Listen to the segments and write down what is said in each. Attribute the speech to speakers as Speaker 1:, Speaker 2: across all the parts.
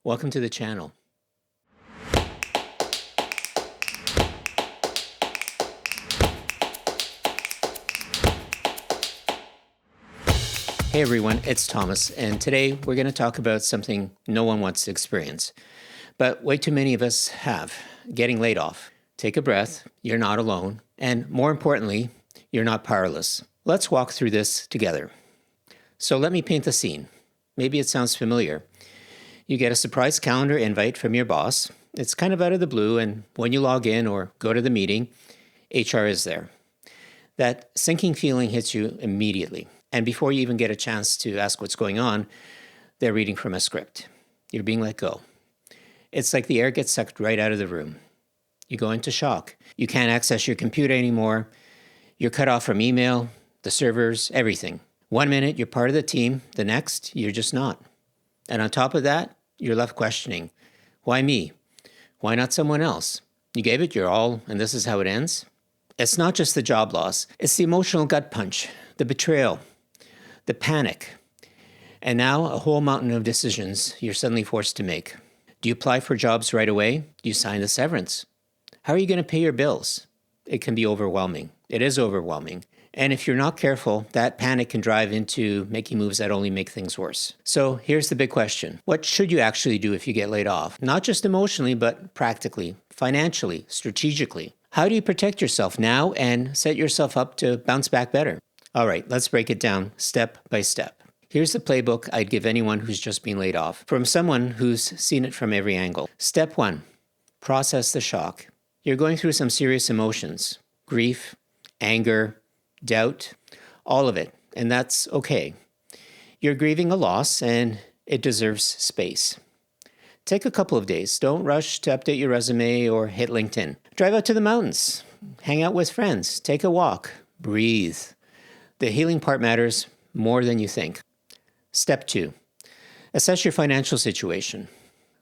Speaker 1: Welcome to the channel. Hey everyone, it's Thomas, and today we're going to talk about something no one wants to experience, but way too many of us have: getting laid off. Take a breath, you're not alone, and more importantly, you're not powerless. Let's walk through this together. So let me paint the scene. Maybe it sounds familiar. You get a surprise calendar invite from your boss. It's kind of out of the blue, and when you log in or go to the meeting, HR is there. That sinking feeling hits you immediately. And before you even get a chance to ask what's going on, they're reading from a script. You're being let go. It's like the air gets sucked right out of the room. You go into shock. You can't access your computer anymore. You're cut off from email, the servers, everything. 1 minute, you're part of the team. The next, you're just not. And on top of that, you're left questioning, why me? Why not someone else? You gave it your all, and this is how it ends? It's not just the job loss. It's the emotional gut punch, the betrayal, the panic, and now a whole mountain of decisions you're suddenly forced to make. Do you apply for jobs right away? Do you sign the severance? How are you going to pay your bills? It can be overwhelming. It is overwhelming. And if you're not careful, that panic can drive into making moves that only make things worse. So here's the big question. What should you actually do if you get laid off? Not just emotionally, but practically, financially, strategically. How do you protect yourself now and set yourself up to bounce back better? All right, let's break it down step by step. Here's the playbook I'd give anyone who's just been laid off, from someone who's seen it from every angle. Step 1, process the shock. You're going through some serious emotions: grief, anger, doubt, all of it, and that's okay. You're grieving a loss, and it deserves space. Take a couple of days. Don't rush to update your resume or hit LinkedIn. Drive out to the mountains. Hang out with friends. Take a walk. Breathe. The healing part matters more than you think. Step 2, assess your financial situation.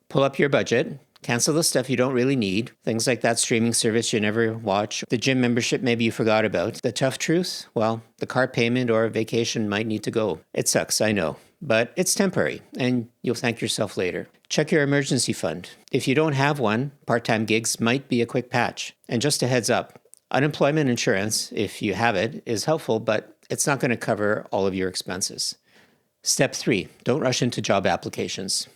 Speaker 1: Pull up your budget. Cancel the stuff you don't really need, things like that streaming service you never watch, the gym membership maybe you forgot about. The tough truth? Well, the car payment or vacation might need to go. It sucks, I know, but it's temporary, and you'll thank yourself later. Check your emergency fund. If you don't have one, part-time gigs might be a quick patch. And just a heads up, unemployment insurance, if you have it, is helpful, but it's not going to cover all of your expenses. Step 3, don't rush into job applications.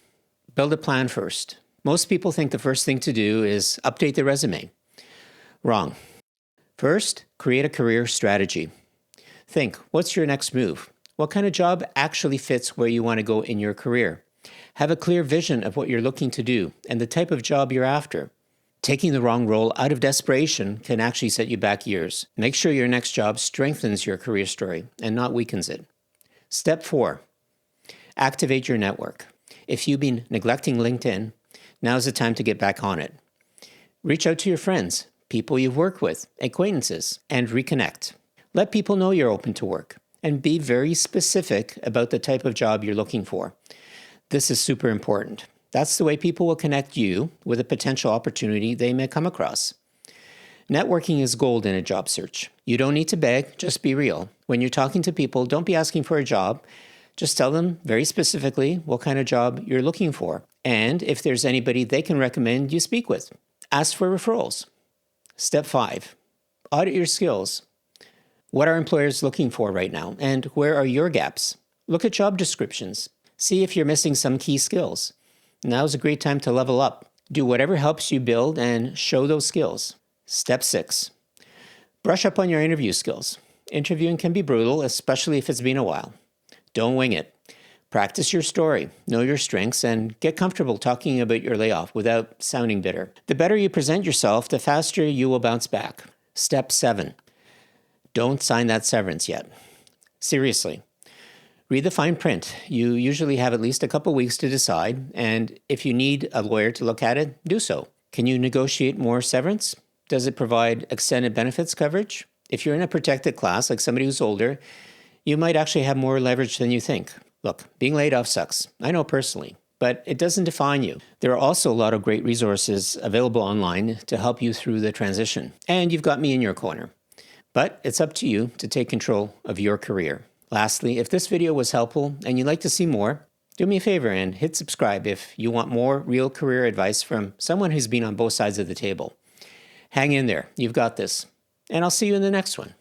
Speaker 1: Build a plan first. Most people think the first thing to do is update the resume. Wrong. First, create a career strategy. Think, what's your next move? What kind of job actually fits where you want to go in your career? Have a clear vision of what you're looking to do and the type of job you're after. Taking the wrong role out of desperation can actually set you back years. Make sure your next job strengthens your career story and not weakens it. Step 4, activate your network. If you've been neglecting LinkedIn, now's the time to get back on it. Reach out to your friends, people you've worked with, acquaintances, and reconnect. Let people know you're open to work, and be very specific about the type of job you're looking for. This is super important. That's the way people will connect you with a potential opportunity they may come across. Networking is gold in a job search. You don't need to beg, just be real. When you're talking to people, don't be asking for a job. Just tell them very specifically what kind of job you're looking for, and if there's anybody they can recommend you speak with. Ask for referrals. Step 5, audit your skills. What are employers looking for right now, and where are your gaps? Look at job descriptions. See if you're missing some key skills. Now's a great time to level up. Do whatever helps you build and show those skills. Step 6, brush up on your interview skills. Interviewing can be brutal, especially if it's been a while. Don't wing it. Practice your story, know your strengths, and get comfortable talking about your layoff without sounding bitter. The better you present yourself, the faster you will bounce back. Step 7, don't sign that severance yet. Seriously, read the fine print. You usually have at least a couple weeks to decide, and if you need a lawyer to look at it, do so. Can you negotiate more severance? Does it provide extended benefits coverage? If you're in a protected class, like somebody who's older, you might actually have more leverage than you think. Look, being laid off sucks. I know personally, but it doesn't define you. There are also a lot of great resources available online to help you through the transition. And you've got me in your corner. But it's up to you to take control of your career. Lastly, if this video was helpful and you'd like to see more, Do me a favor and hit subscribe if you want more real career advice from someone who's been on both sides of the table. Hang in there. You've got this. And I'll see you in the next one.